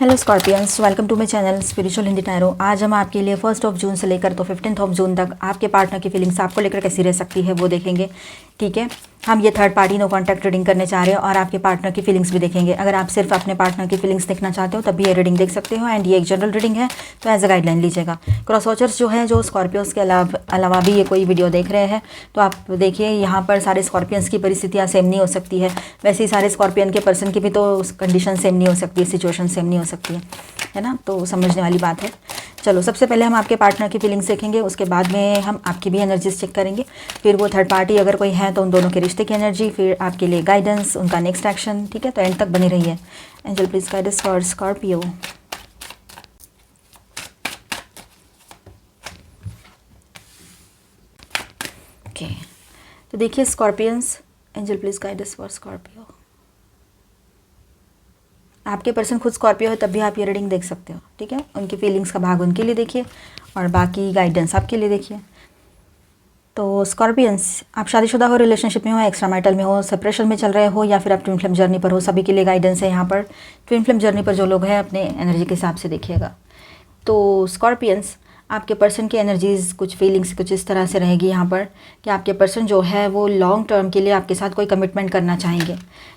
Hello Scorpions, welcome to my channel spiritual Hindi tarot. आज हम आपके लिए 1 जून से लेकर तो 15 जून तक आपके पार्टनर की फीलिंग्स आपको लेकर कैसी रह सकती है वो देखेंगे। ठीक है, हम ये third party no contact reading करने चाह रहे हैं और आपके पार्टनर की फीलिंग्स भी देखेंगे। अगर आप सिर्फ अपने पार्टनर की फीलिंग्स देखना चाहते हो तब भी ये रीडिंग देख सकते हो। एंड ये एक जनरल रीडिंग है तो एज अ गाइडलाइन लीजिएगा। क्रॉस वॉचर्स जो है, जो स्कॉर्पियोस के अलावा भी ये कोई वीडियो देख रहे हैं तो आप देखिए, यहाँ पर सारे स्कॉर्पियंस की परिस्थितियाँ सेम नहीं हो सकती है। वैसे ही सारे स्कॉर्पियन के पर्सन की भी तो कंडीशन सेम नहीं हो सकती है, सिचुएशन सेम नहीं हो सकती है ना। तो समझने वाली बात है। चलो, सबसे पहले हम आपके पार्टनर की फीलिंग्स देखेंगे, उसके बाद में हम आपकी भी एनर्जीज चेक करेंगे। फिर वो थर्ड पार्टी अगर कोई है तो उन दोनों के रिश्ते की एनर्जी, फिर आपके लिए गाइडेंस, उनका नेक्स्ट एक्शन। ठीक है, तो एंड तक बनी रहिए। Angel please guide us for Scorpio. Okay, तो देखिए Scorpions, angel please guide us for Scorpio. आपके पर्सन खुद स्कॉर्पियो है तब भी आप ये रीडिंग देख सकते हो। ठीक है, उनकी फीलिंग्स का भाग उनके लिए देखिए और बाकी गाइडेंस आपके लिए देखिए। तो स्कॉर्पियंस, आप शादीशुदा हो, रिलेशनशिप में हो, एक्स्ट्रा मैरिटल में हो, सेपरेशन में चल रहे हो या फिर आप ट्विन फ्लेम जर्नी पर हो, सभी के लिए गाइडेंस है यहाँ पर। ट्विन फ्लेम जर्नी पर जो लोग हैं अपने एनर्जी के हिसाब से देखिएगा। तो स्कॉर्पियंस, आपके पर्सन की एनर्जीज़, कुछ फीलिंग्स कुछ इस तरह से रहेगी यहाँ पर कि आपके पर्सन जो है वो लॉन्ग टर्म के लिए आपके साथ कोई कमिटमेंट करना चाहेंगे।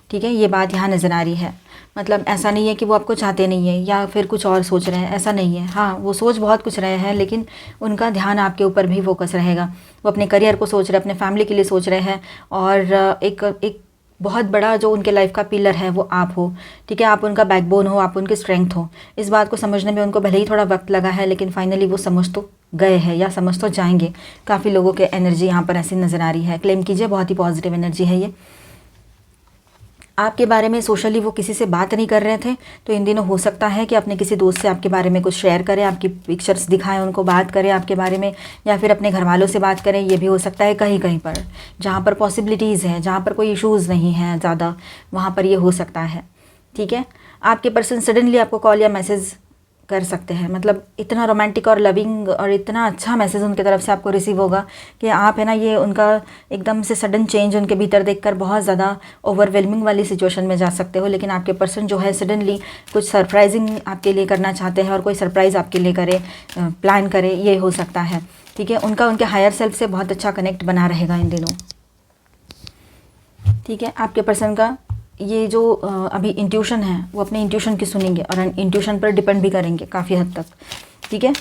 ठीक है, ये बात यहाँ नज़र आ रही है। मतलब ऐसा नहीं है कि वो आपको चाहते नहीं है या फिर कुछ और सोच रहे हैं, ऐसा नहीं है। हाँ, वो सोच बहुत कुछ रहे हैं लेकिन उनका ध्यान आपके ऊपर भी फोकस रहेगा। वो अपने करियर को सोच रहे हैं, अपने फैमिली के लिए सोच रहे हैं और एक बहुत बड़ा जो उनके लाइफ का पिलर है वो आप हो। ठीक है, आप उनका बैकबोन हो, आप उनकी स्ट्रेंथ हो। इस बात को समझने में उनको भले ही थोड़ा वक्त लगा है लेकिन फाइनली वो समझ तो गए हैं या समझ तो जाएंगे। काफ़ी लोगों के एनर्जी यहाँ पर ऐसी नज़र आ रही है। क्लेम कीजिए, बहुत ही पॉजिटिव एनर्जी है ये। आपके बारे में सोशली वो किसी से बात नहीं कर रहे थे तो इन दिनों हो सकता है कि अपने किसी दोस्त से आपके बारे में कुछ शेयर करें, आपकी पिक्चर्स दिखाएं, उनको बात करें आपके बारे में, या फिर अपने घर वालों से बात करें। ये भी हो सकता है कहीं कहीं पर जहाँ पर पॉसिबिलिटीज़ हैं, जहाँ पर कोई इश्यूज़ नहीं हैं ज़्यादा, वहाँ पर ये हो सकता है। ठीक है, आपके पर्सन सडनली आपको कॉल या मैसेज कर सकते हैं। मतलब इतना रोमांटिक और लविंग और इतना अच्छा मैसेज उनके तरफ से आपको रिसीव होगा कि आप है ना, ये उनका एकदम से सडन चेंज उनके भीतर देखकर बहुत ज़्यादा ओवरवेलमिंग वाली सिचुएशन में जा सकते हो। लेकिन आपके पर्सन जो है सडनली कुछ सरप्राइजिंग आपके लिए करना चाहते हैं और कोई सरप्राइज़ आपके लिए करे, प्लान करे, ये हो सकता है। ठीक है, उनका उनके हायर सेल्फ से बहुत अच्छा कनेक्ट बना रहेगा इन दिनों। ठीक है, आपके पर्सन का ये जो अभी इंट्यूशन है वो अपने इंट्यूशन की सुनेंगे और इंट्यूशन पर डिपेंड भी करेंगे काफ़ी हद तक। ठीक है,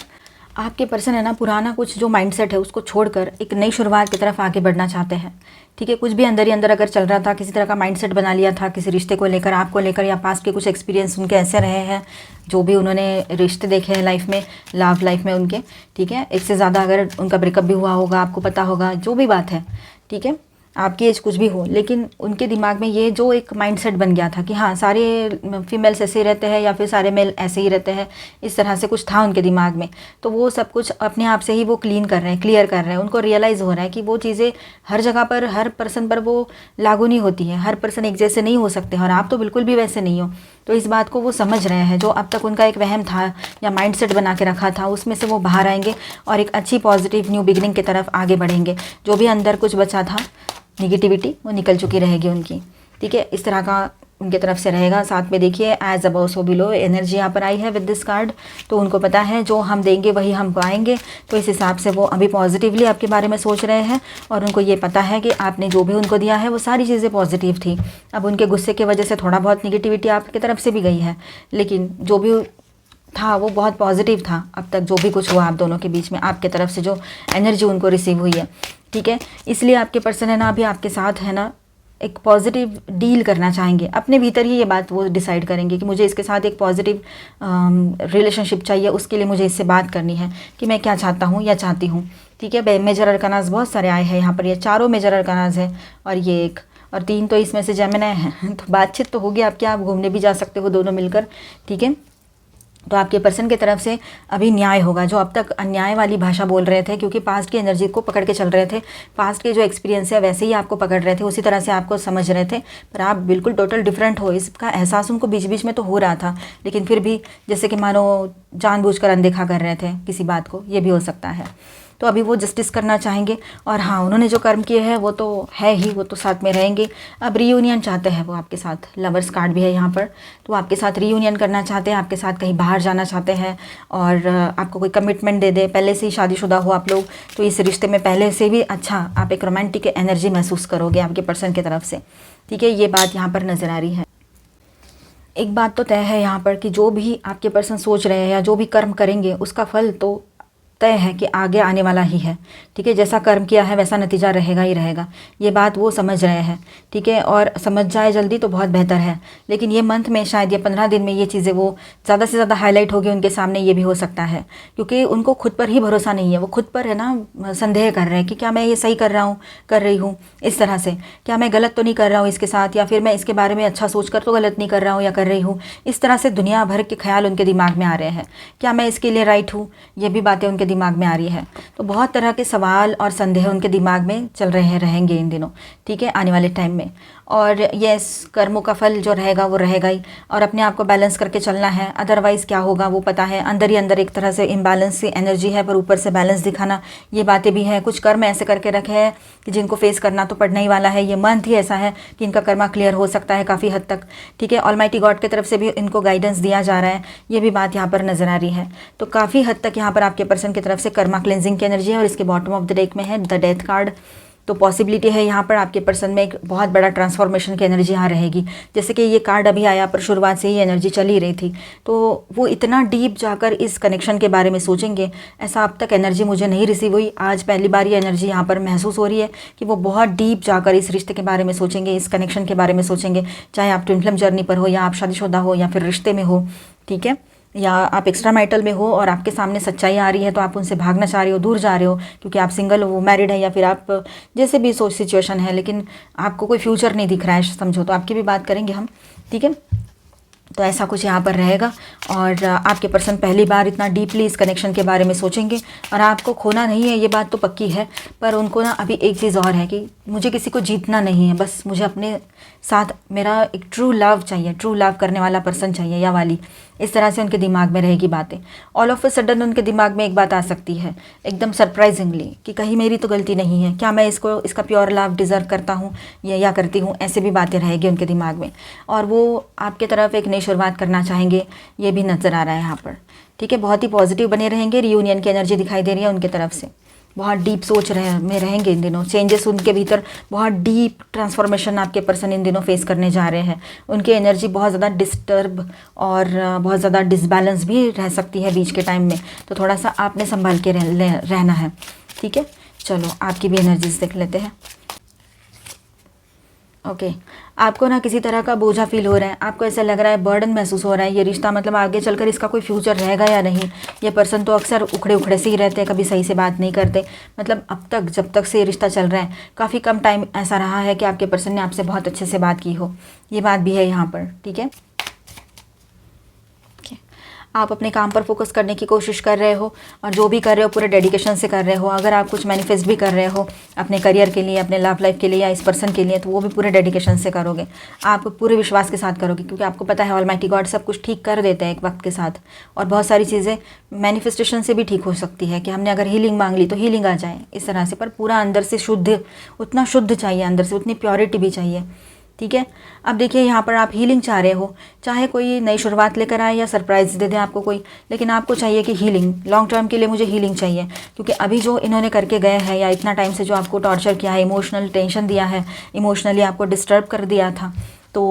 आपके पर्सन है ना, पुराना कुछ जो माइंडसेट है उसको छोड़कर एक नई शुरुआत की तरफ आगे बढ़ना चाहते हैं। ठीक है, कुछ भी अंदर ही अंदर अगर चल रहा था, किसी तरह का माइंडसेट बना लिया था किसी रिश्ते को लेकर, आपको लेकर, या पास्ट के कुछ एक्सपीरियंस उनके ऐसे रहे हैं, जो भी उन्होंने रिश्ते देखे हैं लाइफ में, लव लाइफ में उनके। ठीक है, एक से ज़्यादा अगर उनका ब्रेकअप भी हुआ होगा, आपको पता होगा, जो भी बात है। ठीक है, आपकी एज कुछ भी हो, लेकिन उनके दिमाग में ये जो एक माइंडसेट बन गया था कि हाँ, सारे फीमेल्स ऐसे ही रहते हैं या फिर सारे मेल ऐसे ही रहते हैं, इस तरह से कुछ था उनके दिमाग में। तो वो सब कुछ अपने आप से ही वो क्लियर कर रहे हैं। उनको रियलाइज़ हो रहा है कि वो चीज़ें हर जगह पर, हर पर्सन पर वो लागू नहीं होती है। हर पर्सन एक जैसे नहीं हो सकते और आप तो बिल्कुल भी वैसे नहीं हो। तो इस बात को वो समझ रहे हैं। जो अब तक उनका एक वहम था या माइंडसेट बना के रखा था, उसमें से वो बाहर आएंगे और एक अच्छी पॉजिटिव न्यू बिगिनिंग की तरफ आगे बढ़ेंगे। जो भी अंदर कुछ बचा था निगेटिविटी, वो निकल चुकी रहेगी उनकी। ठीक है, इस तरह का उनके तरफ से रहेगा। साथ में देखिए, as above so below energy यहाँ पर आई है विद दिस कार्ड। तो उनको पता है जो हम देंगे वही हमको आएंगे। तो इस हिसाब से वो अभी पॉजिटिवली आपके बारे में सोच रहे हैं और उनको ये पता है कि आपने जो भी उनको दिया है वो सारी चीज़ें पॉजिटिव थी। अब उनके गुस्से की वजह से थोड़ा बहुत निगेटिविटी आपकी तरफ से भी गई है, लेकिन जो भी था वो बहुत पॉजिटिव था। अब तक जो भी कुछ हुआ आप दोनों के बीच में, आपके तरफ से जो एनर्जी उनको रिसीव हुई है। ठीक है, इसलिए आपके पर्सन है ना, अभी आपके साथ है ना, एक पॉजिटिव डील करना चाहेंगे। अपने भीतर ही ये बात वो डिसाइड करेंगे कि मुझे इसके साथ एक पॉजिटिव रिलेशनशिप चाहिए। उसके लिए मुझे इससे बात करनी है कि मैं क्या चाहता हूँ या चाहती हूँ। ठीक है, मेजर अरकानाज बहुत सारे आए हैं यहाँ पर। ये चारों मेजर अरकानाज है और ये एक और 3 तो इसमें से जेमिनी हैं। तो बातचीत तो होगी आपकी, आप घूमने भी जा सकते हो दोनों मिलकर। ठीक है, तो आपके पर्सन की तरफ से अभी न्याय होगा। जो अब तक अन्याय वाली भाषा बोल रहे थे, क्योंकि पास्ट की एनर्जी को पकड़ के चल रहे थे, पास्ट के जो एक्सपीरियंस है वैसे ही आपको पकड़ रहे थे, उसी तरह से आपको समझ रहे थे, पर आप बिल्कुल टोटल डिफरेंट हो। इसका एहसास उनको बीच बीच में तो हो रहा था, लेकिन फिर भी जैसे कि मानो जानबूझकर अनदेखा कर रहे थे किसी बात को, ये भी हो सकता है। तो अभी वो जस्टिस करना चाहेंगे। और हाँ, उन्होंने जो कर्म किए हैं वो तो है ही, वो तो साथ में रहेंगे। अब रीयूनियन चाहते हैं वो आपके साथ, लवर्स कार्ड भी है यहाँ पर, तो आपके साथ रीयूनियन करना चाहते हैं, आपके साथ कहीं बाहर जाना चाहते हैं और आपको कोई कमिटमेंट दे दे। पहले से ही शादीशुदा हो आप लोग तो इस रिश्ते में पहले से भी अच्छा आप एक रोमांटिक एनर्जी महसूस करोगे आपके पर्सन की तरफ से, ठीक है। ये बात यहाँ पर नज़र आ रही है। एक बात तो तय है यहाँ पर कि जो भी आपके पर्सन सोच रहे हैं या जो भी कर्म करेंगे उसका फल तो तय है कि आगे आने वाला ही है, ठीक है। जैसा कर्म किया है वैसा नतीजा रहेगा ही रहेगा, ये बात वो समझ रहे हैं, ठीक है। और समझ जाए जल्दी तो बहुत बेहतर है, लेकिन ये मंथ में शायद ये 15 दिन में ये चीज़ें वो ज़्यादा से ज़्यादा हाईलाइट होगी उनके सामने, ये भी हो सकता है। क्योंकि उनको खुद पर ही भरोसा नहीं है, वो खुद पर है ना संदेह कर रहे हैं कि क्या मैं ये सही कर रहा हूँ, कर रही हूँ इस तरह से, क्या मैं गलत तो नहीं कर रहा हूँ इसके साथ, या फिर मैं इसके बारे में अच्छा सोच कर तो गलत नहीं कर रहा हूँ या कर रही हूँ। इस तरह से दुनिया भर के ख्याल उनके दिमाग में आ रहे हैं, क्या मैं इसके लिए राइट हूँ, ये भी बातें उनके दिमाग में आ रही है। तो बहुत तरह के सवाल और संदेह उनके दिमाग में चल रहे रहेंगे इन दिनों, ठीक है, आने वाले टाइम में। और यस, कर्मों का फल जो रहेगा वो रहेगा ही, और अपने आप को बैलेंस करके चलना है, अदरवाइज़ क्या होगा वो पता है। अंदर ही अंदर एक तरह से इम्बैलेंस सी एनर्जी है, पर ऊपर से बैलेंस दिखाना, ये बातें भी हैं। कुछ कर्म ऐसे करके रखे हैं कि जिनको फेस करना तो पड़ना ही वाला है। ये मंथ ही ऐसा है कि इनका कर्मा क्लियर हो सकता है काफ़ी हद तक, ठीक है। ऑलमाइटी गॉड की तरफ से भी इनको गाइडेंस दिया जा रहा है, ये भी बात यहाँ पर नज़र आ रही है। तो काफ़ी हद तक यहाँ पर आपके पर्सन की तरफ से कर्मा क्लेंजिंग की एनर्जी है, और इसके बॉटम ऑफ द डेक में है द डेथ कार्ड। तो पॉसिबिलिटी है यहाँ पर आपके पर्सन में एक बहुत बड़ा ट्रांसफॉर्मेशन की एनर्जी यहाँ रहेगी। जैसे कि ये कार्ड अभी आया पर शुरुआत से ही एनर्जी चली रही थी, तो वो इतना डीप जाकर इस कनेक्शन के बारे में सोचेंगे, ऐसा अब तक एनर्जी मुझे नहीं रिसीव हुई। आज पहली बार ये एनर्जी यहाँ पर महसूस हो रही है कि वो बहुत डीप जाकर इस रिश्ते के बारे में सोचेंगे, इस कनेक्शन के बारे में सोचेंगे, चाहे आप ट्विन फ्लेम जर्नी पर हो या आप शादीशुदा हो या फिर रिश्ते में हो, ठीक है, या आप एक्स्ट्रा मैरिटल में हो और आपके सामने सच्चाई आ रही है तो आप उनसे भागना चाह रहे हो, दूर जा रहे हो क्योंकि आप सिंगल हो, मैरिड है, या फिर आप जैसे भी सोच सिचुएशन है, लेकिन आपको कोई फ्यूचर नहीं दिख रहा है समझो, तो आपकी भी बात करेंगे हम, ठीक है। तो ऐसा कुछ यहाँ पर रहेगा, और आपके पर्सन पहली बार इतना डीपली इस कनेक्शन के बारे में सोचेंगे, और आपको खोना नहीं है ये बात तो पक्की है। पर उनको ना अभी एक चीज़ और है कि मुझे किसी को जीतना नहीं है, बस मुझे अपने साथ मेरा एक ट्रू लव चाहिए, ट्रू लव करने वाला पर्सन चाहिए या वाली, इस तरह से उनके दिमाग में रहेगी बातें। ऑल ऑफ अ सडन उनके दिमाग में एक बात आ सकती है एकदम सरप्राइजिंगली कि कहीं मेरी तो गलती नहीं है, क्या मैं इसका प्योर लव डिज़र्व करता हूँ या करती हूँ, ऐसे भी बातें रहेगी उनके दिमाग में। और वो आपके तरफ एक नई शुरुआत करना चाहेंगे, ये भी नज़र आ रहा है यहाँ पर, ठीक है। बहुत ही पॉजिटिव बने रहेंगे, रियूनियन की एनर्जी दिखाई दे रही है उनके तरफ से, बहुत डीप सोच में रहेंगे इन दिनों। चेंजेस उनके भीतर, बहुत डीप ट्रांसफॉर्मेशन आपके पर्सन इन दिनों फेस करने जा रहे हैं। उनकी एनर्जी बहुत ज़्यादा डिस्टर्ब और बहुत ज़्यादा डिसबैलेंस भी रह सकती है बीच के टाइम में, तो थोड़ा सा आपने संभाल के रहना है, ठीक है। चलो आपकी भी एनर्जीज देख लेते हैं। ओके, आपको ना किसी तरह का बोझा फील हो रहा है, आपको ऐसा लग रहा है बर्डन महसूस हो रहा है ये रिश्ता, मतलब आगे चलकर इसका कोई फ्यूचर रहेगा या नहीं। ये पर्सन तो अक्सर उखड़े उखड़े से ही रहते हैं, कभी सही से बात नहीं करते, मतलब अब तक जब तक से ये रिश्ता चल रहा है काफ़ी कम टाइम ऐसा रहा है कि आपके पर्सन ने आपसे बहुत अच्छे से बात की हो, ये बात भी है यहाँ पर, ठीक है। आप अपने काम पर फोकस करने की कोशिश कर रहे हो, और जो भी कर रहे हो पूरे डेडिकेशन से कर रहे हो। अगर आप कुछ मैनिफेस्ट भी कर रहे हो अपने करियर के लिए, अपने लव लाइफ के लिए या इस पर्सन के लिए, तो वो भी पूरे डेडिकेशन से करोगे, आप पूरे विश्वास के साथ करोगे, क्योंकि आपको पता है ऑलमाइटी गॉड सब कुछ ठीक कर देते हैं एक वक्त के साथ। और बहुत सारी चीज़ें मैनिफेस्टेशन से भी ठीक हो सकती है कि हमने अगर हीलिंग मांग ली तो हीलिंग आ जाए इस तरह से, पर पूरा अंदर से शुद्ध, उतना शुद्ध चाहिए अंदर से, उतनी प्योरिटी भी चाहिए, ठीक है। अब देखिए यहाँ पर आप हीलिंग चाह रहे हो, चाहे कोई नई शुरुआत लेकर आए या सरप्राइज़ दे दे आपको कोई, लेकिन आपको चाहिए कि हीलिंग, लॉन्ग टर्म के लिए मुझे हीलिंग चाहिए। क्योंकि अभी जो इन्होंने करके गए हैं या इतना टाइम से जो आपको टॉर्चर किया है, इमोशनल टेंशन दिया है, इमोशनली आपको डिस्टर्ब कर दिया था, तो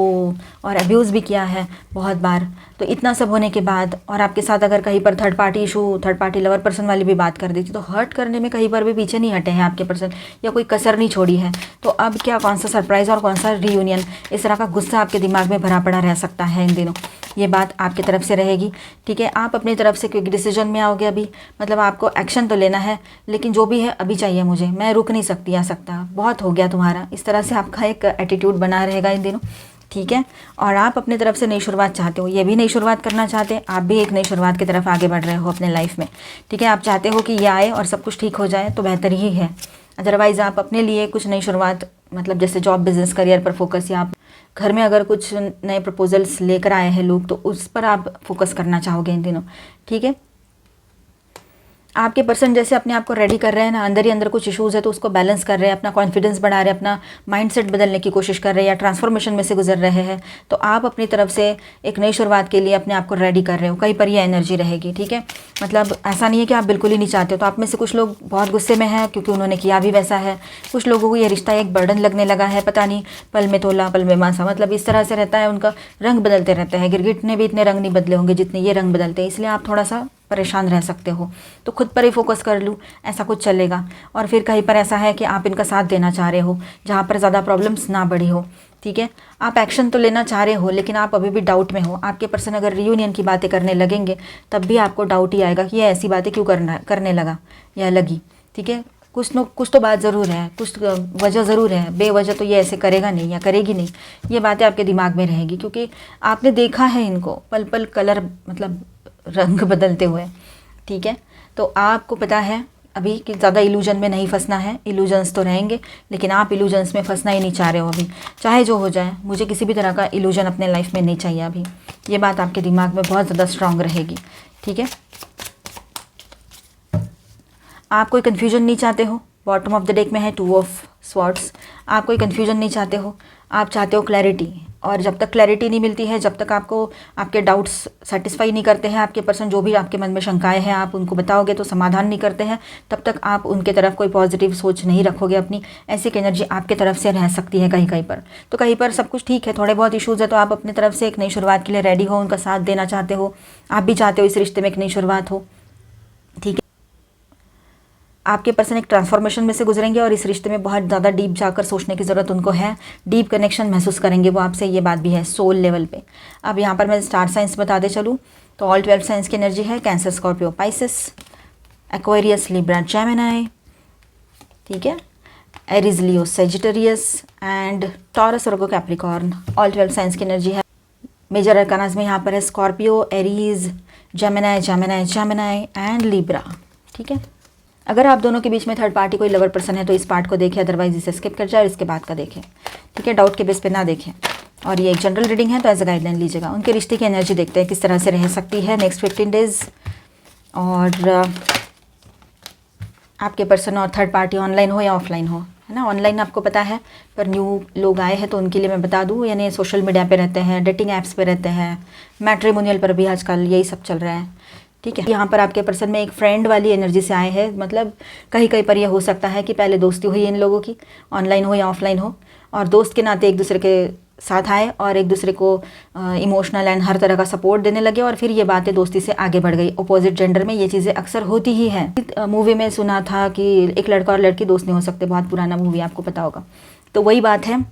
और अब्यूज़ भी किया है बहुत बार, तो इतना सब होने के बाद, और आपके साथ अगर कहीं पर third party issue, third party lover person वाली भी बात कर दी थी, तो हर्ट करने में कहीं पर भी पीछे नहीं हटे हैं आपके पर्सन, या कोई कसर नहीं छोड़ी है। तो अब क्या, कौन सा सरप्राइज़ और कौन सा रीयूनियन, इस तरह का गुस्सा आपके दिमाग में भरा पड़ा रह सकता है इन दिनों, ये बात आपकी तरफ से रहेगी, ठीक है। आप अपनी तरफ से क्विक डिसीजन में आओगे अभी, मतलब आपको एक्शन तो लेना है, लेकिन जो भी है अभी चाहिए मुझे, मैं रुक नहीं सकती आ सकता, बहुत हो गया तुम्हारा, इस तरह से आपका एक एटीट्यूड बना रहेगा इन दिनों, ठीक है। और आप अपनी तरफ से नई शुरुआत चाहते हो, ये भी नई शुरुआत करना चाहते हैं, आप भी एक नई शुरुआत की तरफ आगे बढ़ रहे हो अपने लाइफ में, ठीक है। आप चाहते हो कि ये आए और सब कुछ ठीक हो जाए तो बेहतर ही है, अदरवाइज़ आप अपने लिए कुछ नई शुरुआत, मतलब जैसे जॉब, बिजनेस, करियर पर फोकस, या आप घर में अगर कुछ नए प्रपोजल्स लेकर आए हैं लोग, तो उस पर आप फोकस करना चाहोगे इन दिनों, ठीक है। आपके पर्सन जैसे अपने आप को रेडी कर रहे हैं ना, अंदर ही अंदर कुछ इश्यूज़ है तो उसको बैलेंस कर रहे हैं, अपना कॉन्फिडेंस बढ़ा रहे हैं, अपना माइंडसेट बदलने की कोशिश कर रहे हैं या ट्रांसफॉर्मेशन में से गुजर रहे हैं, तो आप अपनी तरफ से एक नई शुरुआत के लिए अपने आप को रेडी कर रहे हो। कहीं पर ये एनर्जी रहेगी, ठीक है। मतलब ऐसा नहीं है कि आप बिल्कुल ही नहीं चाहते हो। तो आप में से कुछ लोग बहुत गुस्से में हैं क्योंकि उन्होंने किया भी वैसा है। कुछ लोगों को ये रिश्ता एक बर्डन लगने लगा है, पता नहीं पल में तोला पल में मासा, मतलब इस तरह से रहता है, उनका रंग बदलते रहते हैं। गिरगिट ने भी इतने रंग नहीं बदले होंगे जितने ये रंग बदलते हैं, इसलिए आप थोड़ा सा परेशान रह सकते हो। तो खुद पर ही फोकस कर लूँ, ऐसा कुछ चलेगा। और फिर कहीं पर ऐसा है कि आप इनका साथ देना चाह रहे हो जहाँ पर ज़्यादा प्रॉब्लम्स ना बढ़ी हो, ठीक है। आप एक्शन तो लेना चाह रहे हो लेकिन आप अभी भी डाउट में हो। आपके पर्सन अगर रियूनियन की बातें करने लगेंगे तब भी आपको डाउट ही आएगा कि ये ऐसी बातें क्यों करने लगा या लगी, ठीक है। कुछ तो बात ज़रूर है, कुछ वजह ज़रूर है, बेवजह तो ये ऐसे करेगा नहीं या करेगी नहीं, ये बातें आपके दिमाग में रहेगी क्योंकि आपने देखा है इनको पल पल कलर मतलब रंग बदलते हुए, ठीक है। तो आपको पता है अभी कि ज़्यादा इल्यूजन में नहीं फंसना है। इल्यूजन्स तो रहेंगे लेकिन आप इल्यूजन्स में फंसना ही नहीं चाह रहे हो अभी। चाहे जो हो जाए, मुझे किसी भी तरह का इल्यूजन अपने लाइफ में नहीं चाहिए अभी। ये बात आपके दिमाग में बहुत ज़्यादा स्ट्रांग रहेगी, ठीक है। आप कोई कन्फ्यूजन नहीं चाहते हो। बॉटम ऑफ द डेक में है 2 ऑफ स्वॉर्ड्स। आप कोई कन्फ्यूजन नहीं चाहते हो, आप चाहते हो क्लैरिटी। और जब तक क्लैरिटी नहीं मिलती है, जब तक आपको आपके डाउट्स सेटिस्फाई नहीं करते हैं, आपके पर्सन जो भी आपके मन में शंकाएं हैं आप उनको बताओगे तो समाधान नहीं करते हैं, तब तक आप उनके तरफ कोई पॉजिटिव सोच नहीं रखोगे अपनी। ऐसी एक एनर्जी आपके तरफ से रह सकती है कहीं कहीं पर। तो कहीं पर सब कुछ ठीक है, थोड़े बहुत इश्यूज़ है तो आप अपनी तरफ से एक नई शुरुआत के लिए रेडी हो, उनका साथ देना चाहते हो। आप भी चाहते हो इस रिश्ते में एक नई शुरुआत हो, ठीक है। आपके पर्सन एक ट्रांसफॉर्मेशन में से गुजरेंगे और इस रिश्ते में बहुत ज़्यादा डीप जाकर सोचने की ज़रूरत उनको है। डीप कनेक्शन महसूस करेंगे वो आपसे, ये बात भी है सोल लेवल पे। अब यहाँ पर मैं स्टार साइंस बताते चलूँ तो ऑल 12 साइंस की एनर्जी है cancer, Scorpio, Pisces, Aquarius, Libra, Gemini, ठीक है, Aries, Leo, Sagittarius and taurus, Virgo, Capricorn. All 12 science की एनर्जी है। मेजर अरकानाज में यहाँ पर है Scorpio, Aries, Gemini and Libra, ठीक है। अगर आप दोनों के बीच में थर्ड पार्टी कोई लवर पर्सन है तो इस पार्ट को देखें, अदरवाइज इसे स्किप कर जाए और इसके बाद का देखें, ठीक है। डाउट के बेस पे ना देखें। और ये एक जनरल रीडिंग है तो एज अ गाइडलाइन लीजिएगा। उनके रिश्ते की एनर्जी देखते हैं किस तरह से रह सकती है नेक्स्ट 15 डेज। और आपके पर्सन और थर्ड पार्टी ऑनलाइन हो या ऑफलाइन हो, है ना। ऑनलाइन आपको पता है, पर न्यू लोग आए हैं तो उनके लिए मैं बता दूँ, यानी सोशल मीडिया पे रहते हैं, डेटिंग ऐप्स पे रहते हैं, मैट्रिमोनियल पर भी आजकल यही सब चल रहा है, ठीक है। यहाँ पर आपके पर्सन में एक फ्रेंड वाली एनर्जी से आए हैं, मतलब कहीं कहीं पर यह हो सकता है कि पहले दोस्ती हुई इन लोगों की, ऑनलाइन हो या ऑफलाइन हो, और दोस्त के नाते एक दूसरे के साथ आए और एक दूसरे को इमोशनल एंड हर तरह का सपोर्ट देने लगे और फिर ये बातें दोस्ती से आगे बढ़ गई। अपोजिट जेंडर में ये चीज़ें अक्सर होती ही हैं। मूवी में सुना था कि एक लड़का और लड़की दोस्त नहीं हो सकते, बहुत पुराना मूवी, आपको पता होगा। तो वही बात है,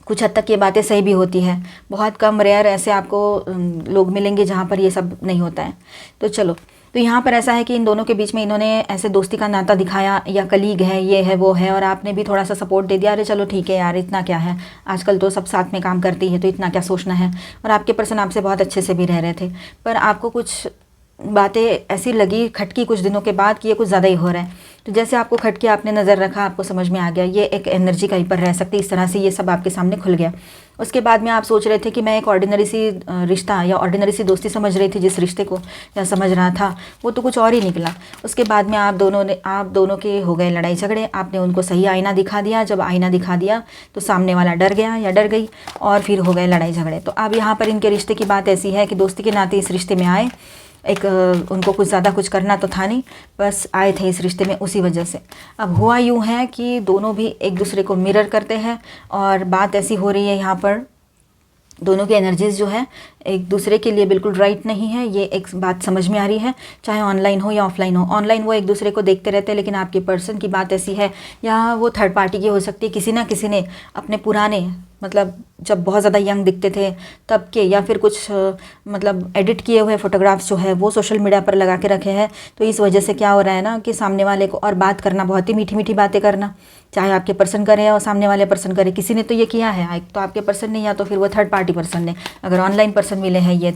कुछ हद तक ये बातें सही भी होती है। बहुत कम रेयर ऐसे आपको लोग मिलेंगे जहाँ पर ये सब नहीं होता है। तो चलो, तो यहाँ पर ऐसा है कि इन दोनों के बीच में इन्होंने ऐसे दोस्ती का नाता दिखाया, या कलीग है, ये है, वो है, और आपने भी थोड़ा सा सपोर्ट दे दिया, अरे चलो ठीक है यार, इतना क्या है, आजकल तो सब साथ में काम करती है तो इतना क्या सोचना है। और आपके पर्सन आपसे बहुत अच्छे से भी रह रहे थे, पर आपको कुछ बातें ऐसी लगी खटकी कुछ दिनों के बाद कि ये कुछ ज़्यादा ही हो रहा है। तो जैसे आपको खटके, आपने नज़र रखा, आपको समझ में आ गया ये एक एनर्जी कहीं पर रह सकती है, इस तरह से ये सब आपके सामने खुल गया। उसके बाद में आप सोच रहे थे कि मैं एक ऑर्डिनरी सी रिश्ता या ऑर्डिनरी सी दोस्ती समझ रही थी, जिस रिश्ते को या समझ रहा था वो तो कुछ और ही निकला। उसके बाद में आप दोनों के हो गए लड़ाई झगड़े। आपने उनको सही आईना दिखा दिया, जब आईना दिखा दिया तो सामने वाला डर गया या डर गई और फिर हो गए लड़ाई झगड़े। तो अब यहाँ पर इनके रिश्ते की बात ऐसी है कि दोस्ती के नाते इस रिश्ते में आए, एक उनको कुछ ज़्यादा कुछ करना तो था नहीं, बस आए थे इस रिश्ते में उसी वजह से। अब हुआ यूँ है कि दोनों भी एक दूसरे को मिरर करते हैं और बात ऐसी हो रही है यहाँ पर, दोनों की एनर्जीज़ जो है एक दूसरे के लिए बिल्कुल राइट नहीं है। ये एक बात समझ में आ रही है, चाहे ऑनलाइन हो या ऑफलाइन हो। ऑनलाइन वो एक दूसरे को देखते रहते हैं, लेकिन आपके पर्सन की बात ऐसी है, या वो थर्ड पार्टी की हो सकती है, किसी ना किसी ने अपने पुराने, मतलब जब बहुत ज़्यादा यंग दिखते थे तब के, या फिर कुछ मतलब एडिट किए हुए फ़ोटोग्राफ्स जो है वो सोशल मीडिया पर लगा के रखे हैं। तो इस वजह से क्या हो रहा है ना कि सामने वाले को और बात करना, बहुत ही मीठी मीठी बातें करना, चाहे आपके पर्सन करे या सामने वाले पर्सन करे, किसी ने तो ये किया है, तो आपके पर्सन ने या तो फिर वो थर्ड पार्टी पर्सन ने, अगर ऑनलाइन पर्सन मिले हैं ये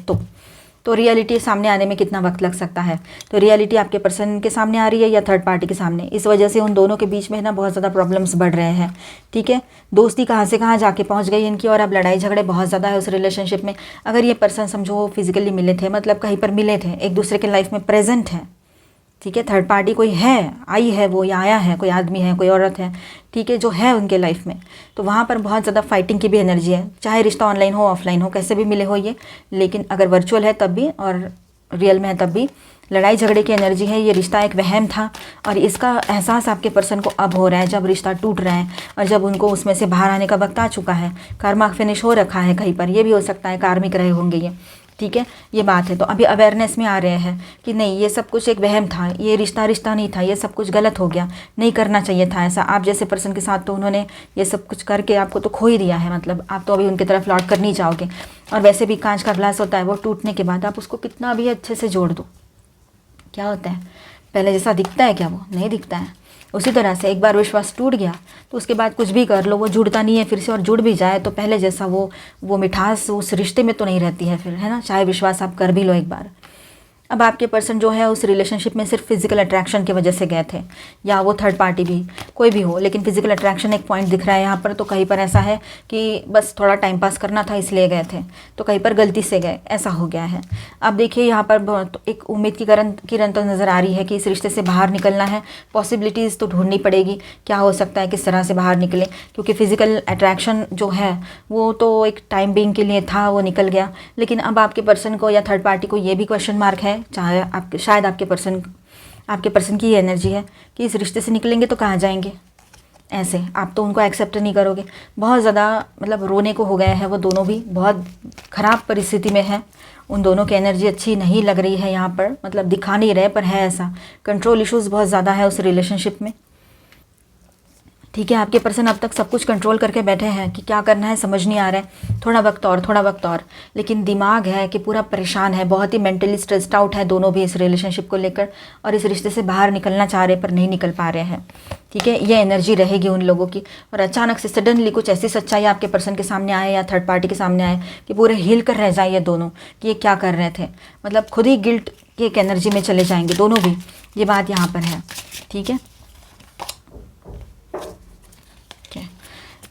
तो रियलिटी सामने आने में कितना वक्त लग सकता है। तो रियलिटी आपके पर्सन के सामने आ रही है या थर्ड पार्टी के सामने, इस वजह से उन दोनों के बीच में ना बहुत ज़्यादा प्रॉब्लम्स बढ़ रहे हैं, ठीक है। दोस्ती कहाँ से कहाँ जाके पहुँच गई इनकी, और अब लड़ाई झगड़े बहुत ज़्यादा है उस रिलेशनशिप में। अगर ये पर्सन समझो फिजिकली मिले थे, मतलब कहीं पर मिले थे, एक दूसरे के लाइफ में प्रेजेंट है, ठीक है। थर्ड पार्टी कोई है, आई है वो, या आया है, कोई आदमी है, कोई औरत है, ठीक है, जो है उनके लाइफ में। तो वहाँ पर बहुत ज़्यादा फाइटिंग की भी एनर्जी है, चाहे रिश्ता ऑनलाइन हो ऑफलाइन हो, कैसे भी मिले हो ये, लेकिन अगर वर्चुअल है तब भी और रियल में है तब भी लड़ाई झगड़े की एनर्जी है। ये रिश्ता एक वहम था और इसका एहसास आपके पर्सन को अब हो रहा है, जब रिश्ता टूट रहा है और जब उनको उसमें से बाहर आने का वक्त आ चुका है। कर्मा फिनिश हो रखा है कहीं पर, ये भी हो सकता है कार्मिक रहे होंगे ये, ठीक है, ये बात है। तो अभी अवेयरनेस में आ रहे हैं कि नहीं, ये सब कुछ एक वहम था, ये रिश्ता रिश्ता नहीं था, ये सब कुछ गलत हो गया, नहीं करना चाहिए था ऐसा। आप जैसे पर्सन के साथ तो उन्होंने ये सब कुछ करके आपको तो खो ही दिया है, मतलब आप तो अभी उनकी तरफ लौट कर नहीं जाओगे। और वैसे भी कांच का ग्लास होता है, वो टूटने के बाद आप उसको कितना भी अच्छे से जोड़ दो, क्या होता है, पहले जैसा दिखता है क्या? वो नहीं दिखता है। उसी तरह से एक बार विश्वास टूट गया तो उसके बाद कुछ भी कर लो वो जुड़ता नहीं है फिर से, और जुड़ भी जाए तो पहले जैसा वो मिठास उस रिश्ते में तो नहीं रहती है फिर, है ना, चाहे विश्वास आप कर भी लो एक बार। अब आपके पर्सन जो है उस रिलेशनशिप में सिर्फ फिजिकल अट्रैक्शन की वजह से गए थे, या वो थर्ड पार्टी भी कोई भी हो, लेकिन फिजिकल अट्रैक्शन एक पॉइंट दिख रहा है यहाँ पर। तो कहीं पर ऐसा है कि बस थोड़ा टाइम पास करना था इसलिए गए थे, तो कहीं पर गलती से गए, ऐसा हो गया है। अब देखिए यहाँ पर तो एक उम्मीद की किरण तो नज़र आ रही है कि इस रिश्ते से बाहर निकलना है, पॉसिबिलिटीज़ तो ढूंढनी पड़ेगी, क्या हो सकता है, किस तरह से बाहर निकले, क्योंकि फिजिकल अट्रैक्शन जो है वो तो एक टाइम बीइंग के लिए था, वो निकल गया। लेकिन अब आपके पर्सन को या थर्ड पार्टी को ये भी क्वेश्चन मार्क है, चाहे आपके शायद आपके पर्सन की एनर्जी है कि इस रिश्ते से निकलेंगे तो कहाँ जाएंगे, ऐसे आप तो उनको एक्सेप्ट नहीं करोगे। बहुत ज़्यादा मतलब रोने को हो गया है वो दोनों भी, बहुत ख़राब परिस्थिति में है, उन दोनों की एनर्जी अच्छी नहीं लग रही है यहाँ पर, मतलब दिखा नहीं रहे पर है ऐसा। कंट्रोल इश्यूज़ बहुत ज़्यादा है उस रिलेशनशिप में, ठीक है। आपके पर्सन अब तक सब कुछ कंट्रोल करके बैठे हैं कि क्या करना है समझ नहीं आ रहा है, थोड़ा वक्त और थोड़ा वक्त और, लेकिन दिमाग है कि पूरा परेशान है, बहुत ही मेंटली स्ट्रेस्ड आउट है दोनों भी इस रिलेशनशिप को लेकर, और इस रिश्ते से बाहर निकलना चाह रहे पर नहीं निकल पा रहे हैं, ठीक है। ये एनर्जी रहेगी उन लोगों की। और अचानक से सडनली कुछ ऐसी सच्चाई आपके पर्सन के सामने आए या थर्ड पार्टी के सामने आए कि पूरे हिल कर रह जाए ये दोनों कि ये क्या कर रहे थे, मतलब खुद ही गिल्ट की एक एनर्जी में चले जाएंगे दोनों भी, ये बात यहाँ पर है, ठीक है।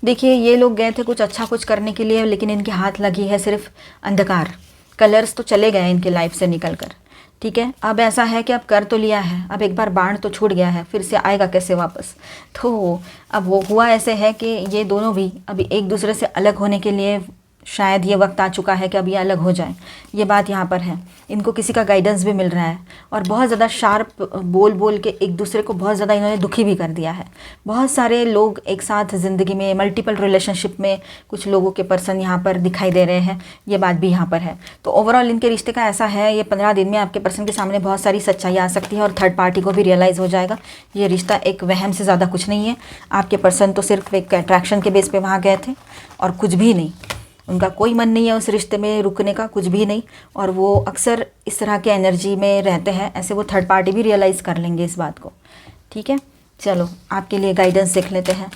देखिए ये लोग गए थे कुछ अच्छा कुछ करने के लिए, लेकिन इनके हाथ लगी है सिर्फ अंधकार, कलर्स तो चले गए इनके लाइफ से निकल कर, ठीक है। अब ऐसा है कि अब कर तो लिया है, अब एक बार बाण तो छूट गया है, फिर से आएगा कैसे वापस। तो अब वो हुआ ऐसे है कि ये दोनों भी अभी एक दूसरे से अलग होने के लिए शायद ये वक्त आ चुका है कि अब ये अलग हो जाए, ये बात यहाँ पर है। इनको किसी का गाइडेंस भी मिल रहा है और बहुत ज़्यादा शार्प बोल बोल के एक दूसरे को बहुत ज़्यादा इन्होंने दुखी भी कर दिया है। बहुत सारे लोग एक साथ ज़िंदगी में मल्टीपल रिलेशनशिप में कुछ लोगों के पर्सन यहाँ पर दिखाई दे रहे हैं, ये बात भी यहाँ पर है। तो ओवरऑल इनके रिश्ते का ऐसा है, ये 15 दिन में आपके पर्सन के सामने बहुत सारी सच्चाई आ सकती है और थर्ड पार्टी को भी रियलाइज़ हो जाएगा ये रिश्ता एक वहम से ज़्यादा कुछ नहीं है। आपके पर्सन तो सिर्फ एक अट्रैक्शन के बेस पे वहाँ गए थे और कुछ भी नहीं, उनका कोई मन नहीं है उस रिश्ते में रुकने का, कुछ भी नहीं। और वो अक्सर इस तरह के एनर्जी में रहते हैं, ऐसे वो थर्ड पार्टी भी रियलाइज़ कर लेंगे इस बात को, ठीक है। चलो आपके लिए गाइडेंस देख लेते हैं।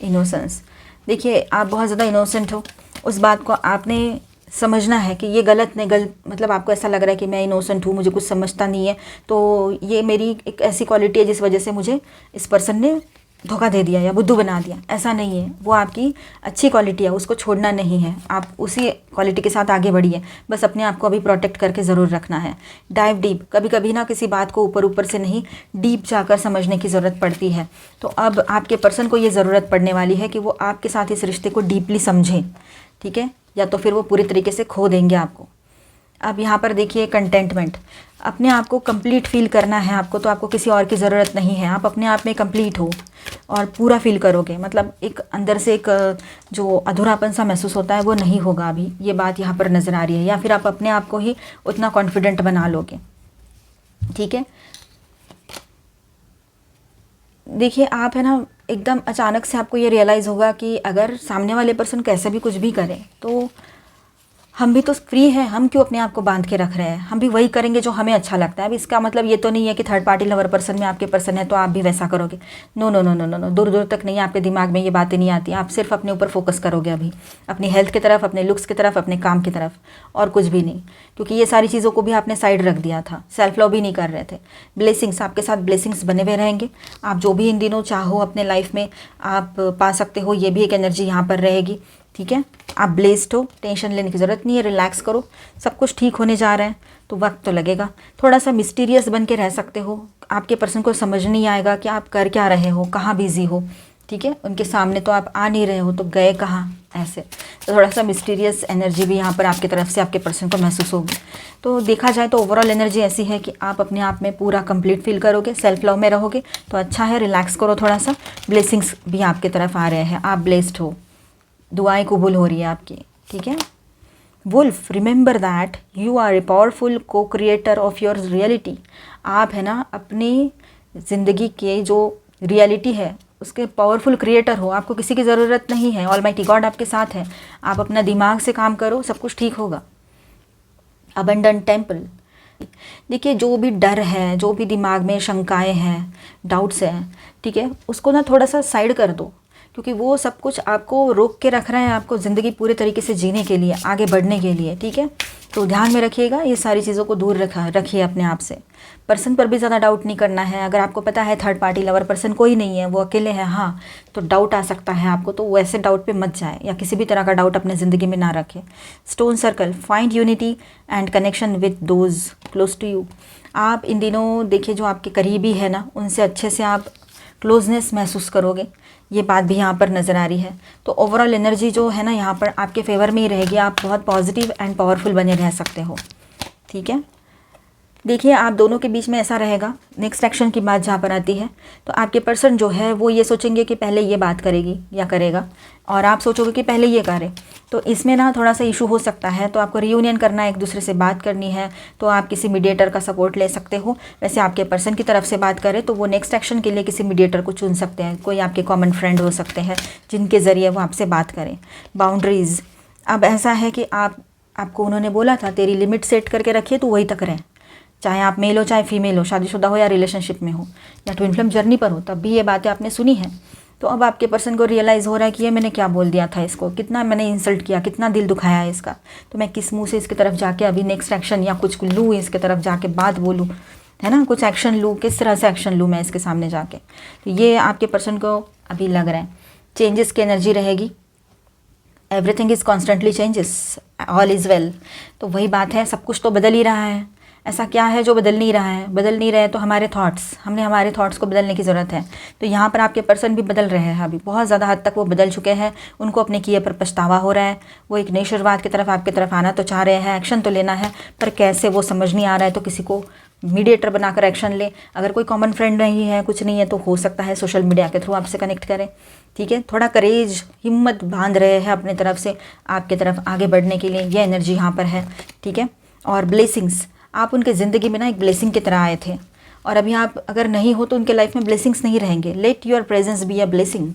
इनोसेंस, देखिए आप बहुत ज़्यादा इनोसेंट हो, उस बात को आपने समझना है कि ये गलत नहीं, मतलब आपको ऐसा लग रहा है कि मैं इनोसेंट हूँ, मुझे कुछ समझता नहीं है, तो ये मेरी एक ऐसी क्वालिटी है जिस वजह से मुझे इस पर्सन ने धोखा दे दिया या बुद्धू बना दिया, ऐसा नहीं है। वो आपकी अच्छी क्वालिटी है, उसको छोड़ना नहीं है, आप उसी क्वालिटी के साथ आगे बढ़िए, बस अपने आप को अभी प्रोटेक्ट करके ज़रूर रखना है। डाइव डीप, कभी कभी ना किसी बात को ऊपर ऊपर से नहीं, डीप जाकर समझने की ज़रूरत पड़ती है। तो अब आपके पर्सन को ये ज़रूरत पड़ने वाली है कि वो आपके साथ इस रिश्ते को डीपली समझें, ठीक है, या तो फिर वो पूरी तरीके से खो देंगे आपको। अब यहाँ पर देखिए कंटेंटमेंट, अपने आप को कंप्लीट फील करना है आपको, तो आपको किसी और की ज़रूरत नहीं है, आप अपने आप में कंप्लीट हो और पूरा फील करोगे, मतलब एक अंदर से एक जो अधूरापन सा महसूस होता है वो नहीं होगा अभी, ये बात यहाँ पर नज़र आ रही है। या फिर आप अपने आप को ही उतना कॉन्फिडेंट बना लोगे, ठीक है। देखिए आप है ना एकदम अचानक से आपको ये रियलाइज़ होगा कि अगर सामने वाले पर्सन कैसे भी कुछ भी करें तो हम भी तो फ्री हैं, हम क्यों अपने आप को बांध के रख रहे हैं, हम भी वही करेंगे जो हमें अच्छा लगता है। अब इसका मतलब ये तो नहीं है कि थर्ड पार्टी लवर पर्सन में आपके पर्सन है तो आप भी वैसा करोगे, no no no no no no, दूर दूर तक नहीं, आपके दिमाग में ये बातें नहीं आती। आप सिर्फ अपने ऊपर फोकस करोगे अभी, अपनी हेल्थ की तरफ, अपने लुक्स की तरफ, अपने काम की तरफ, और कुछ भी नहीं, क्योंकि ये सारी चीज़ों को भी आपने साइड रख दिया था, सेल्फ लव भी नहीं कर रहे थे। ब्लेसिंग्स, आपके साथ ब्लेसिंग्स बने हुए रहेंगे, आप जो भी इन दिनों चाहो अपने लाइफ में आप पा सकते हो, ये भी एक एनर्जी यहाँ पर रहेगी। ठीक है, आप ब्लेस्ड हो, टेंशन लेने की ज़रूरत नहीं है, रिलैक्स करो, सब कुछ ठीक होने जा रहा है। तो वक्त तो लगेगा, थोड़ा सा मिस्टीरियस बन के रह सकते हो, आपके पर्सन को समझ नहीं आएगा कि आप कर क्या रहे हो, कहाँ बिजी हो। ठीक है, उनके सामने तो आप आ नहीं रहे हो, तो गए कहाँ, ऐसे। तो थोड़ा सा मिस्टीरियस एनर्जी भी यहाँ पर आपकी तरफ से आपके पर्सन को महसूस होगी। तो देखा जाए तो ओवरऑल एनर्जी ऐसी है कि आप अपने आप में पूरा कंप्लीट फील करोगे, सेल्फ लव में रहोगे, तो अच्छा है। रिलैक्स करो थोड़ा सा, ब्लेसिंग्स भी आपकी तरफ आ रहे हैं, आप ब्लेस्ड हो, दुआएं कबूल हो रही है आपकी। ठीक है, wolf, remember that you are a powerful co creator of your reality. आप है ना अपनी ज़िंदगी के जो रियलिटी है उसके पावरफुल क्रिएटर हो, आपको किसी की ज़रूरत नहीं है, ऑलमाइटी गॉड आपके साथ है। आप अपना दिमाग से काम करो, सब कुछ ठीक होगा। अबंडेंट टेम्पल, देखिए जो भी डर है, जो भी दिमाग में शंकाएं हैं, डाउट्स हैं, ठीक है, उसको ना थोड़ा सा साइड कर दो, क्योंकि वो सब कुछ आपको रोक के रख रहा है, आपको ज़िंदगी पूरे तरीके से जीने के लिए, आगे बढ़ने के लिए। ठीक है, तो ध्यान में रखिएगा, ये सारी चीज़ों को दूर रखिए अपने आप से। पर्सन पर भी ज़्यादा डाउट नहीं करना है। अगर आपको पता है थर्ड पार्टी लवर पर्सन कोई नहीं है, वो अकेले हैं, हाँ, तो डाउट आ सकता है आपको, तो वैसे डाउट पे मत जाए, या किसी भी तरह का डाउट अपने ज़िंदगी में ना रखें। Stone circle, find unity and connection with those close to you. आप इन दिनों देखिए जो आपके करीबी है ना, उनसे अच्छे से आप क्लोजनेस महसूस करोगे, ये बात भी यहाँ पर नज़र आ रही है। तो ओवरऑल एनर्जी जो है ना यहाँ पर आपके फेवर में ही रहेगी, आप बहुत पॉजिटिव एंड पावरफुल बने रह सकते हो। ठीक है, देखिए आप दोनों के बीच में ऐसा रहेगा। नेक्स्ट एक्शन की बात जहाँ पर आती है, तो आपके पर्सन जो है वो ये सोचेंगे कि पहले ये बात करेगी या करेगा, और आप सोचोगे कि पहले ये करे, तो इसमें ना थोड़ा सा इशू हो सकता है। तो आपको रियूनियन करना है, एक दूसरे से बात करनी है, तो आप किसी मीडिएटर का सपोर्ट ले सकते हो। वैसे आपके पर्सन की तरफ से बात करें तो वो नेक्स्ट एक्शन के लिए किसी मीडिएटर को चुन सकते हैं, कोई आपके कॉमन फ्रेंड हो सकते हैं जिनके ज़रिए वो आपसे बात करें। बाउंड्रीज़, अब ऐसा है कि आपको उन्होंने बोला था तेरी लिमिट सेट करके रखिए, तो वही तक रहें, चाहे आप मेल हो चाहे फीमेल हो, शादीशुदा हो या रिलेशनशिप में हो या ट्विन फ्लेम जर्नी पर हो, तब भी ये बातें आपने सुनी हैं। तो अब आपके पर्सन को रियलाइज़ हो रहा है कि ये मैंने क्या बोल दिया था इसको, कितना मैंने इंसल्ट किया, कितना दिल दुखाया है इसका, तो मैं किस मुंह से इसकी तरफ जाके अभी नेक्स्ट एक्शन या कुछ लूँ, इसके तरफ जाके बात बोलूँ, है ना, कुछ एक्शन लूँ, किस तरह से एक्शन लूँ मैं इसके सामने जाके। तो ये आपके पर्सन को अभी लग रहा है। चेंजेस की एनर्जी रहेगी, everything is constantly changes, all is well. तो वही बात है, सब कुछ तो बदल ही रहा है, ऐसा क्या है जो बदल नहीं रहा है? बदल नहीं रहे तो हमारे थॉट्स, हमने हमारे थॉट्स को बदलने की ज़रूरत है। तो यहाँ पर आपके पर्सन भी बदल रहे हैं, अभी बहुत ज़्यादा हद तक वो बदल चुके हैं, उनको अपने किए पर पछतावा हो रहा है, वो एक नई शुरुआत की तरफ आपकी तरफ आना तो चाह रहे हैं, एक्शन तो लेना है, पर कैसे वो समझ नहीं आ रहा है। तो किसी को मीडिएटर बनाकर एक्शन ले, अगर कोई कॉमन फ्रेंड नहीं है, कुछ नहीं है, तो हो सकता है सोशल मीडिया के थ्रू आपसे कनेक्ट करें। ठीक है, थोड़ा करेज, हिम्मत बांध रहे हैं अपने तरफ से आपके तरफ आगे बढ़ने के लिए, ये एनर्जी यहाँ पर है। ठीक है, और ब्लेसिंग्स, आप उनके ज़िंदगी में ना एक ब्लेसिंग की तरह आए थे, और अभी आप अगर नहीं हो तो उनके लाइफ में ब्लेसिंग्स नहीं रहेंगे। Let your presence be a blessing,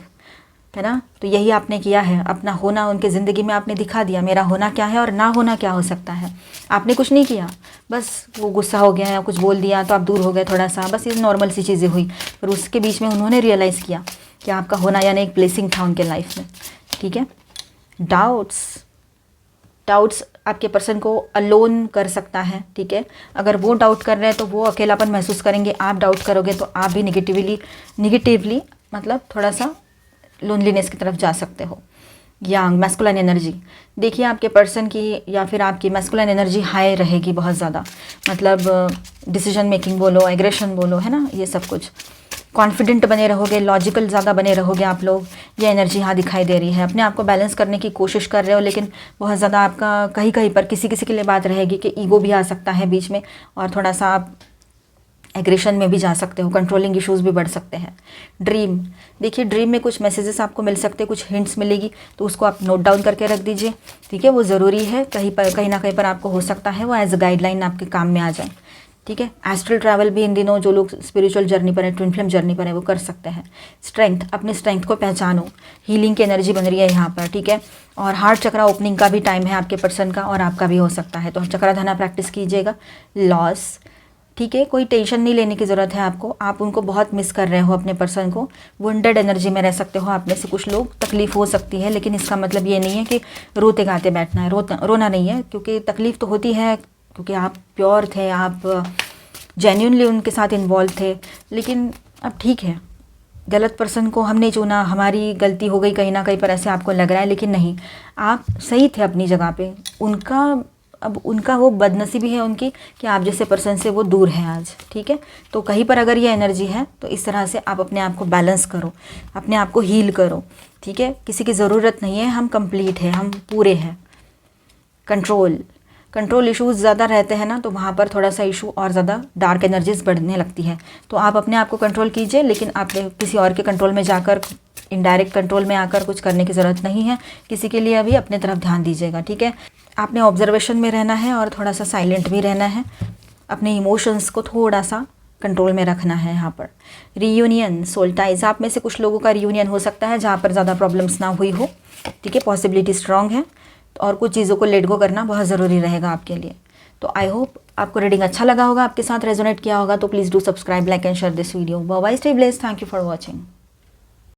है ना। तो यही आपने किया है, अपना होना उनके ज़िंदगी में आपने दिखा दिया, मेरा होना क्या है और ना होना क्या हो सकता है। आपने कुछ नहीं किया, बस वो गुस्सा हो गया या कुछ बोल दिया तो आप दूर हो गए थोड़ा सा, बस ये नॉर्मल सी चीज़ें हुई, पर उसके बीच में उन्होंने रियलाइज़ किया कि आपका होना यानी एक ब्लेसिंग था उनके लाइफ में। ठीक है, डाउट्स आपके पर्सन को अलोन कर सकता है। ठीक है, अगर वो डाउट कर रहे हैं तो वो अकेलापन महसूस करेंगे, आप डाउट करोगे तो आप भी निगेटिवली मतलब थोड़ा सा लोनलीनेस की तरफ जा सकते हो। यांग मैस्कुलाइन एनर्जी, देखिए आपके पर्सन की या फिर आपकी मैस्कुलाइन एनर्जी हाई रहेगी बहुत ज़्यादा, मतलब डिसीजन मेकिंग बोलो, एग्रेशन बोलो, है ना, ये सब कुछ। कॉन्फिडेंट बने रहोगे, लॉजिकल ज़्यादा बने रहोगे आप लोग, ये एनर्जी यहाँ दिखाई दे रही है। अपने आप को बैलेंस करने की कोशिश कर रहे हो, लेकिन बहुत ज़्यादा आपका कहीं कहीं पर किसी किसी के लिए बात रहेगी कि ईगो भी आ सकता है बीच में, और थोड़ा सा आप एग्रेशन में भी जा सकते हो, कंट्रोलिंग इश्यूज़ भी बढ़ सकते हैं। ड्रीम, देखिए ड्रीम में कुछ मैसेजेस आपको मिल सकते हैं, कुछ हिंट्स मिलेगी, तो उसको आप नोट डाउन करके रख दीजिए। ठीक है, वो ज़रूरी है, कहीं ना कहीं पर आपको हो सकता है वो एज अ गाइडलाइन आपके काम में आ जाए। ठीक है, एस्ट्रल ट्रैवल भी इन दिनों जो लोग स्पिरिचुअल जर्नी पर है, ट्विन फ्लेम जर्नी पर है, वो कर सकते हैं। स्ट्रेंथ, अपने स्ट्रेंथ को पहचानो, हीलिंग की एनर्जी बन रही है यहाँ पर। ठीक है, और हार्ट चक्रा ओपनिंग का भी टाइम है आपके पर्सन का, और आपका भी हो सकता है, तो चक्राधाना प्रैक्टिस कीजिएगा। लॉस, ठीक है, कोई टेंशन नहीं लेने की ज़रूरत है आपको, आप उनको बहुत मिस कर रहे हो अपने पर्सन को, वुंडेड एनर्जी में रह सकते हो। आप में से कुछ लोग तकलीफ़ हो सकती है, लेकिन इसका मतलब ये नहीं है कि रोते गाते बैठना है, रोना नहीं है, क्योंकि तकलीफ़ तो होती है, क्योंकि आप प्योर थे, आप जेन्युइनली उनके साथ इन्वॉल्व थे, लेकिन अब ठीक है, गलत पर्सन को हमने चुना, हमारी गलती हो गई कहीं ना कहीं पर, ऐसे आपको लग रहा है, लेकिन नहीं, आप सही थे अपनी जगह पे। अब उनका वो बदनसीबी है उनकी कि आप जैसे पर्सन से वो दूर है आज, ठीक है। तो कहीं पर अगर ये एनर्जी है तो इस तरह से आप अपने आप को बैलेंस करो, अपने आप को हील करो, ठीक है। किसी की ज़रूरत नहीं है, हम कंप्लीट है, हम पूरे हैं। कंट्रोल इश्यूज़ ज़्यादा रहते हैं ना, तो वहाँ पर थोड़ा सा इशू और ज़्यादा डार्क एनर्जीज बढ़ने लगती है। तो आप अपने आप को कंट्रोल कीजिए, लेकिन आपने किसी और के कंट्रोल में जाकर, इनडायरेक्ट कंट्रोल में आकर कुछ करने की ज़रूरत नहीं है किसी के लिए। अभी अपने तरफ ध्यान दीजिएगा, ठीक है। आपने ऑब्जर्वेशन में रहना है और थोड़ा सा साइलेंट भी रहना है, अपने इमोशंस को थोड़ा सा कंट्रोल में रखना है। यहाँ पर रीयूनियन, सोल टाइज, आप में से कुछ लोगों का रीयूनियन हो सकता है जहाँ पर ज़्यादा प्रॉब्लम्स ना हुई हो, ठीक है, पॉसिबिलिटी स्ट्रांग है। और कुछ चीज़ों को लेट गो करना बहुत ज़रूरी रहेगा आपके लिए। तो आई होप आपको रीडिंग अच्छा लगा होगा, आपके साथ रेजोनेट किया होगा। तो please do subscribe, like and share this video. Bye bye, stay blessed, thank you for watching.